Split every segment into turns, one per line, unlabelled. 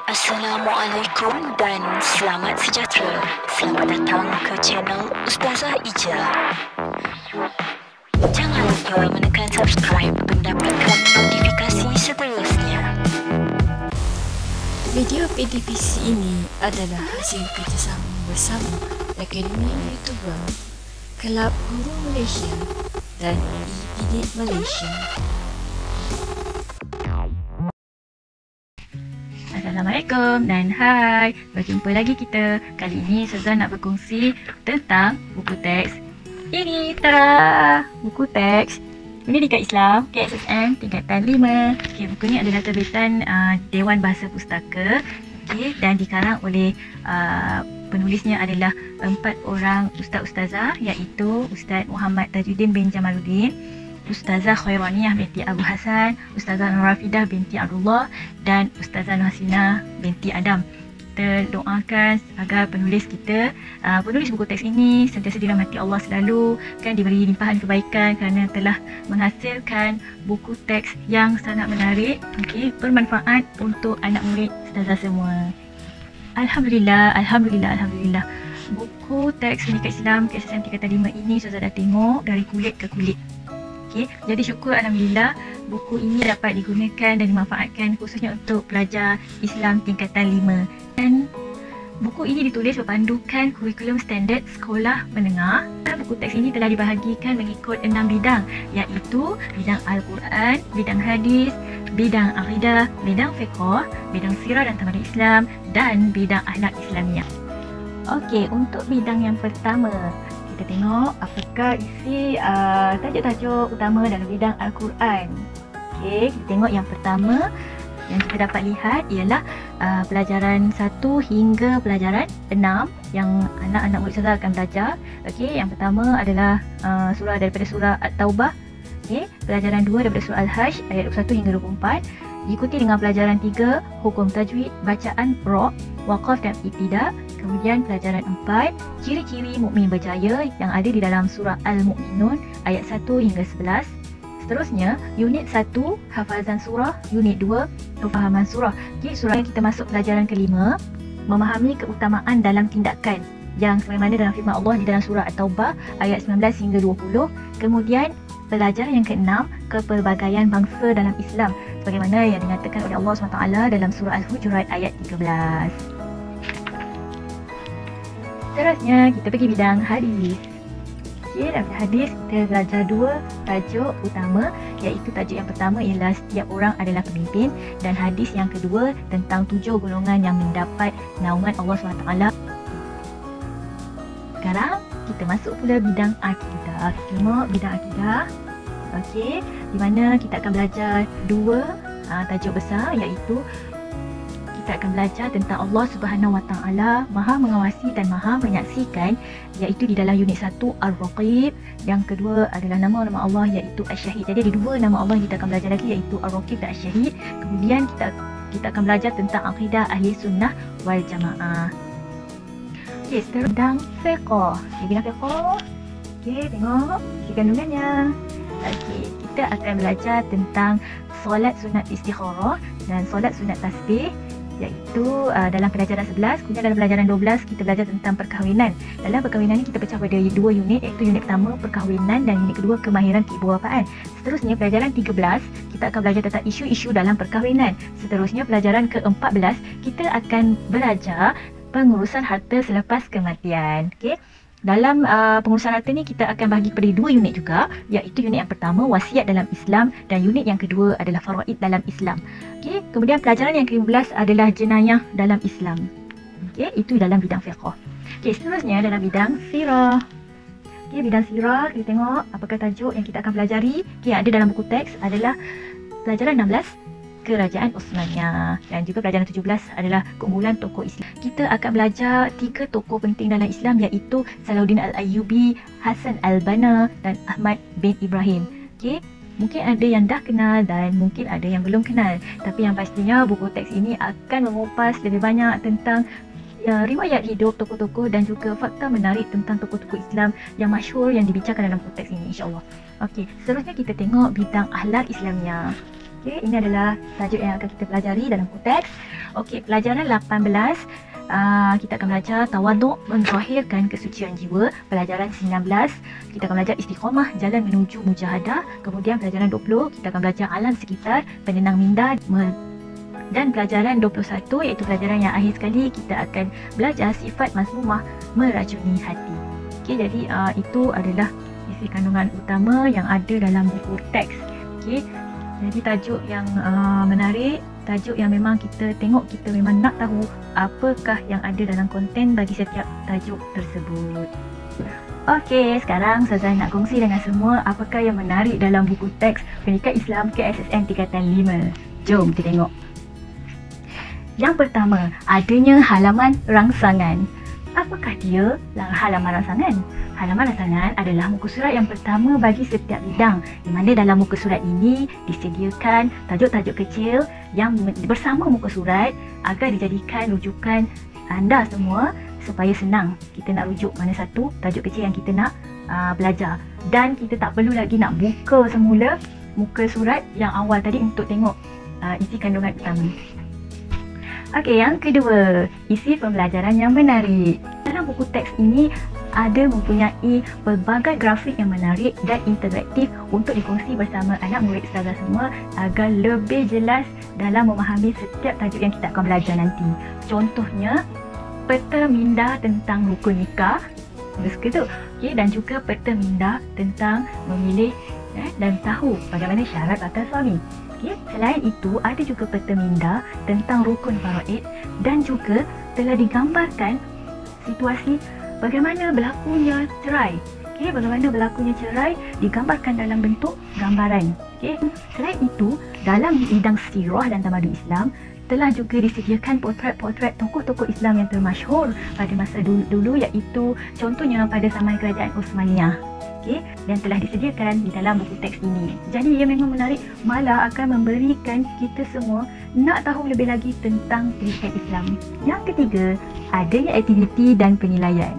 Assalamualaikum dan selamat sejahtera. Selamat datang ke channel Ustazah Ija. Jangan lupa menekan subscribe mendapatkan notifikasi seterusnya.
Video PDPC ini adalah hasil kerjasama bersama Akademi YouTuber, Kelab Guru Malaysia dan e-Bidik Malaysia.
Assalamualaikum dan hai, berjumpa lagi kita. Kali ini Ustazah nak berkongsi tentang buku teks ini. Tada! Buku teks Pendidikan Islam KSSM tingkatan 5. Buku ni adalah terbitan Dewan Bahasa Pustaka, dan dikarang oleh penulisnya adalah 4 orang ustaz-ustazah, iaitu Ustaz Muhammad Tajuddin bin Jamaluddin, Ustazah Khairaniyah binti Abu Hasan, Ustazah Nur Rafidah binti Abdullah dan Ustazah Nur Hasinah binti Adam. Kita doakan agar penulis kita, penulis buku teks ini sentiasa dirahmati Allah selalu, kan diberi limpahan kebaikan kerana telah menghasilkan buku teks yang sangat menarik, bermanfaat untuk anak murid ustazah semua. Alhamdulillah, Alhamdulillah, Alhamdulillah. Buku teks Pendidikan Islam KSSM tingkatan 5 ini Ustazah dah tengok dari kulit ke kulit. Jadi syukur Alhamdulillah buku ini dapat digunakan dan dimanfaatkan khususnya untuk pelajar Islam tingkatan 5. Dan buku ini ditulis berpandukan kurikulum standard sekolah menengah. Buku teks ini telah dibahagikan mengikut 6 bidang, iaitu bidang Al-Quran, bidang hadis, bidang akidah, bidang fiqh, bidang sirah dan tamadun Islam dan bidang akhlak Islamiah. Okey, untuk bidang yang pertama, kita tengok apakah isi tajuk-tajuk utama dalam bidang Al-Quran. Okey, kita tengok yang pertama yang kita dapat lihat ialah pelajaran 1 hingga pelajaran 6 yang anak-anak murid ustazah akan belajar. Okey, yang pertama adalah surah daripada surah At-Taubah. Okey, pelajaran 2 daripada surah Al-Hajj ayat 21 hingga 24. Diikuti dengan pelajaran 3 hukum tajwid, bacaan ra', waqaf dan ibtida'. Kemudian pelajaran 4 ciri-ciri mukmin berjaya yang ada di dalam surah Al-Mu'minun ayat 1 hingga 11. Seterusnya unit 1 hafazan surah, unit 2 kefahaman surah. Okey, surah yang kita masuk pelajaran kelima, memahami keutamaan dalam tindakan, yang sebagaimana dalam firman Allah di dalam surah At-Taubah ayat 19 hingga 20. Kemudian pelajaran yang ke-6 kepelbagaian bangsa dalam Islam sebagaimana yang dinyatakan oleh Allah SWT dalam surah Al-Hujurat ayat 13. Seterusnya kita pergi bidang hadis. Okey, dalam hadis kita belajar 2 tajuk utama, iaitu tajuk yang pertama ialah setiap orang adalah pemimpin, dan hadis yang kedua tentang 7 golongan yang mendapat naungan Allah SWT. Sekarang kita masuk pula bidang akidah. Kita tengok bidang akidah. Okey, di mana kita akan belajar 2 tajuk besar, iaitu kita akan belajar tentang Allah Subhanahu Wa Taala Maha Mengawasi dan Maha Menyaksikan, iaitu di dalam unit 1 Ar-Raqib. Yang kedua adalah nama-nama Allah, iaitu Asy-Syahid. Jadi ada 2 nama Allah yang kita akan belajar lagi, iaitu Ar-Raqib dan Asy-Syahid. Kemudian kita akan belajar tentang akidah Ahli Sunnah wal Jamaah. Okey, seterusnya bidang fiqh. Bidang fiqh. Okey, tengok isi kandungannya. Okey, kita akan belajar tentang solat sunat istikharah dan solat sunat tasbih, iaitu dalam pelajaran 11. Kemudian dalam pelajaran 12 kita belajar tentang perkahwinan. Dalam perkahwinan ni kita pecah pada 2 unit, iaitu unit pertama perkahwinan dan unit kedua kemahiran keibubapaan. Seterusnya pelajaran 13 kita akan belajar tentang isu-isu dalam perkahwinan. Seterusnya pelajaran ke-14 kita akan belajar pengurusan harta selepas kematian. Okey. Dalam pengurusan harta ni kita akan bagi kepada 2 unit juga, iaitu unit yang pertama wasiat dalam Islam dan unit yang kedua adalah faraid dalam Islam. Okey, kemudian pelajaran yang ke-15 adalah jenayah dalam Islam. Okey, itu dalam bidang fiqh. Okey, seterusnya dalam bidang sirah. Okey, bidang sirah kita tengok apakah tajuk yang kita akan pelajari. Okey, yang ada dalam buku teks adalah pelajaran 16 Kerajaan Osmaniyah, dan juga pelajaran 17 adalah keunggulan tokoh Islam. Kita akan belajar 3 tokoh penting dalam Islam, iaitu Salahuddin Al-Ayyubi, Hasan Al-Banna dan Ahmad bin Ibrahim. Okey, mungkin ada yang dah kenal dan mungkin ada yang belum kenal, tapi yang pastinya buku teks ini akan mengupas lebih banyak tentang riwayat hidup tokoh-tokoh dan juga fakta menarik tentang tokoh-tokoh Islam yang masyhur yang dibicarakan dalam buku teks ini, insya-Allah. Okey, seterusnya kita tengok bidang akhlak Islamiah. Okey, ini adalah tajuk yang akan kita pelajari dalam buku teks. Okey, pelajaran 18 kita akan belajar tawaduk menzahirkan kesucian jiwa. Pelajaran 19 kita akan belajar istiqamah jalan menuju mujahadah. Kemudian pelajaran 20 kita akan belajar alam sekitar, penenang minda. Dan pelajaran 21 iaitu pelajaran yang akhir sekali, kita akan belajar sifat mazmumah meracuni hati. Okey, jadi itu adalah isi kandungan utama yang ada dalam buku teks. Okey, jadi tajuk yang menarik, tajuk yang memang kita tengok, kita memang nak tahu apakah yang ada dalam konten bagi setiap tajuk tersebut. Okey, sekarang Ustazah nak kongsi dengan semua apakah yang menarik dalam buku teks Pendidikan Islam KSSM tingkatan 5. Jom kita tengok. Yang pertama, adanya halaman rangsangan. Apakah dia halaman rangsangan? Halaman rangsangan adalah muka surat yang pertama bagi setiap bidang, di mana dalam muka surat ini disediakan tajuk-tajuk kecil yang bersama muka surat agar dijadikan rujukan anda semua supaya senang kita nak rujuk mana satu tajuk kecil yang kita nak belajar. Dan kita tak perlu lagi nak buka semula muka surat yang awal tadi untuk tengok isi kandungan utama. Okey, yang kedua, isi pembelajaran yang menarik. Dalam buku teks ini ada mempunyai pelbagai grafik yang menarik dan interaktif untuk dikongsi bersama anak murid Ustazah semua agar lebih jelas dalam memahami setiap tajuk yang kita akan belajar nanti. Contohnya, peta minda tentang rukun nikah, suka tu. Okey, dan juga peta minda tentang memilih dan tahu bagaimana syarat bakal suami. Okay. Selain itu, ada juga peta minda tentang rukun faraid dan juga telah digambarkan situasi bagaimana berlakunya cerai. Okay. Bagaimana berlakunya cerai digambarkan dalam bentuk gambaran. Okay. Selain itu, dalam bidang sirah dan tamadun Islam telah juga disediakan potret-potret tokoh-tokoh Islam yang termasyhur pada masa dulu, iaitu contohnya pada zaman kerajaan Uthmaniyah. Okay, dan telah disediakan di dalam buku teks ini. Jadi ia memang menarik, malah akan memberikan kita semua nak tahu lebih lagi tentang pendidikan Islam. Yang ketiga, adanya aktiviti dan penilaian.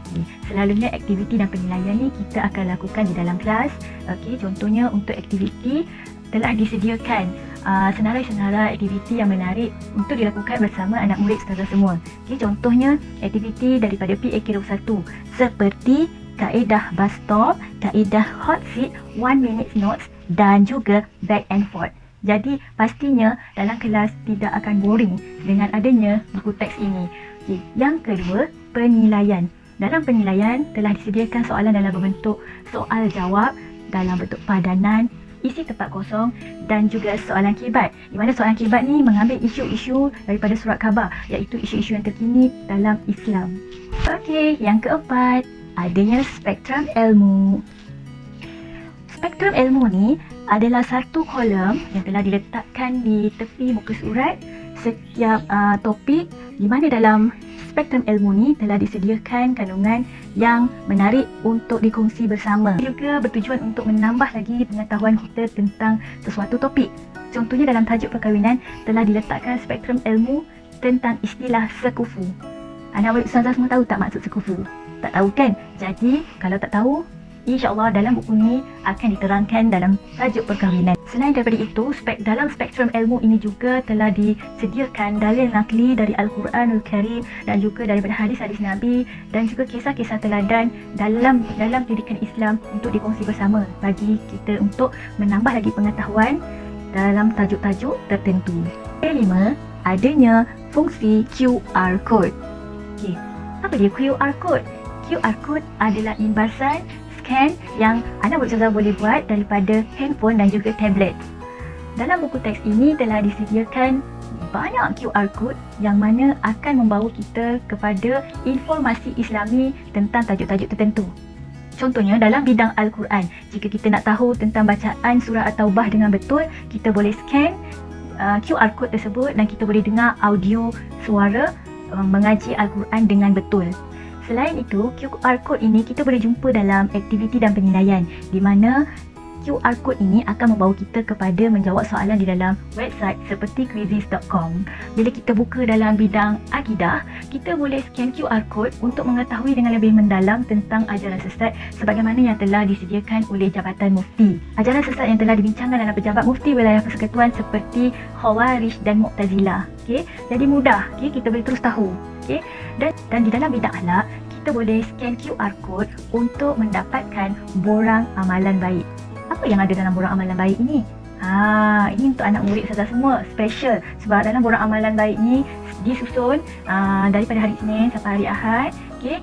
Okay, selalunya aktiviti dan penilaian ni kita akan lakukan di dalam kelas. Okay, contohnya untuk aktiviti telah disediakan senarai-senarai aktiviti yang menarik untuk dilakukan bersama anak murid Ustazah semua. Okay, contohnya aktiviti daripada PAK 1 seperti kaedah bus stop, kaedah hot seat, 1 minute notes dan juga back and forth. Jadi pastinya dalam kelas tidak akan boring dengan adanya buku teks ini. Okay. Yang kedua, penilaian. Dalam penilaian telah disediakan soalan dalam bentuk soal jawab, dalam bentuk padanan, isi tempat kosong dan juga soalan kibat. Di mana soalan kibat ni mengambil isu-isu daripada surat khabar, iaitu isu-isu yang terkini dalam Islam. Okey, yang keempat, adanya spektrum ilmu. Spektrum ilmu ni adalah satu kolom yang telah diletakkan di tepi muka surat setiap topik, di mana dalam spektrum ilmu ni telah disediakan kandungan yang menarik untuk dikongsi bersama. Juga bertujuan untuk menambah lagi pengetahuan kita tentang sesuatu topik. Contohnya dalam tajuk perkahwinan telah diletakkan spektrum ilmu tentang istilah sekufu. Anak murid Ustazah semua tahu tak maksud sekufu? Tak tahu kan? Jadi kalau tak tahu, insya-Allah dalam buku ni akan diterangkan dalam tajuk perkahwinan. Selain daripada itu, dalam spektrum ilmu ini juga telah disediakan dalil nakli dari Al-Quranul Karim dan juga daripada hadis-hadis Nabi dan juga kisah-kisah teladan dalam pendidikan Islam untuk dikongsi bersama bagi kita untuk menambah lagi pengetahuan dalam tajuk-tajuk tertentu. Yang kelima, adanya fungsi QR code. Okay. Apa dia QR code? QR code adalah imbasan scan yang anak murid Ustazah boleh buat daripada handphone dan juga tablet. Dalam buku teks ini telah disediakan banyak QR code yang mana akan membawa kita kepada informasi Islami tentang tajuk-tajuk tertentu. Contohnya dalam bidang Al-Quran, jika kita nak tahu tentang bacaan surah At-Taubah dengan betul, kita boleh scan QR code tersebut dan kita boleh dengar audio suara mengaji Al-Quran dengan betul. Selain itu, QR code ini kita boleh jumpa dalam aktiviti dan penilaian, di mana QR code ini akan membawa kita kepada menjawab soalan di dalam website seperti quizizz.com. Bila kita buka dalam bidang akidah, kita boleh scan QR code untuk mengetahui dengan lebih mendalam tentang ajaran sesat sebagaimana yang telah disediakan oleh Jabatan Mufti. Ajaran sesat yang telah dibincangkan dalam pejabat mufti wilayah persekutuan seperti Khawarij dan Mu'tazilah. Okey, jadi mudah, okey, kita boleh terus tahu. Okey, dan di dalam bidang akhlak, kita boleh scan QR code untuk mendapatkan borang amalan baik. Apa yang ada dalam borang amalan baik ini? Ini untuk anak murid sahaja semua, special sebab dalam borang amalan baik ni disusun daripada hari Isnin sampai hari Ahad. Okey,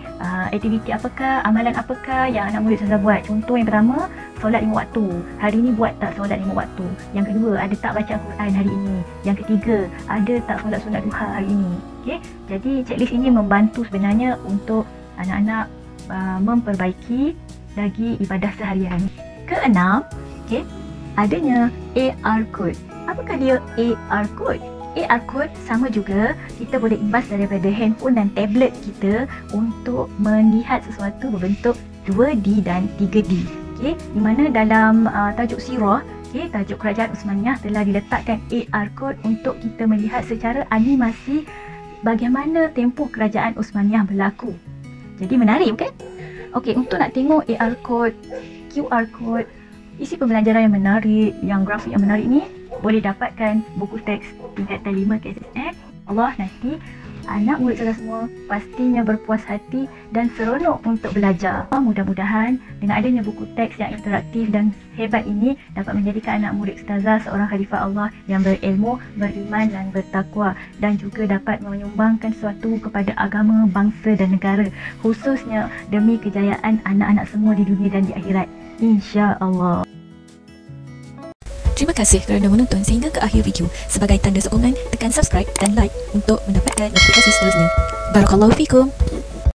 aktiviti apakah, amalan apakah yang anak murid sahaja buat. Contoh yang pertama, solat 5 waktu. Hari ini buat tak solat 5 waktu? Yang kedua, ada tak baca Al-Quran hari ini? Yang ketiga, ada tak solat-solat duha hari ini? Okey, jadi checklist ini membantu sebenarnya untuk anak-anak memperbaiki lagi ibadah seharian. Keenam, okey, adanya AR code. Apakah dia AR code? AR code sama juga kita boleh imbas daripada handphone dan tablet kita untuk melihat sesuatu berbentuk 2D dan 3D. Okey, di mana dalam tajuk sirah, okey, tajuk Kerajaan Uthmaniyah telah diletakkan AR code untuk kita melihat secara animasi bagaimana tempoh Kerajaan Uthmaniyah berlaku. Jadi menarik bukan? Okey, untuk nak tengok AR code, QR code, isi pembelajaran yang menarik, yang grafik yang menarik ni, boleh dapatkan buku teks tingkatan 5 KSSM. Allah, nanti anak murid saudara semua pastinya berpuas hati dan seronok untuk belajar. Mudah-mudahan dengan adanya buku teks yang interaktif dan hebat ini dapat menjadikan anak murid ustazah seorang khalifah Allah yang berilmu, beriman dan bertakwa, dan juga dapat menyumbangkan sesuatu kepada agama, bangsa dan negara, khususnya demi kejayaan anak-anak semua di dunia dan di akhirat, insya-Allah.
Terima kasih kerana menonton sehingga ke akhir video. Sebagai tanda sokongan, tekan subscribe dan like untuk mendapatkan notifikasi seterusnya. Barakallahu fikum.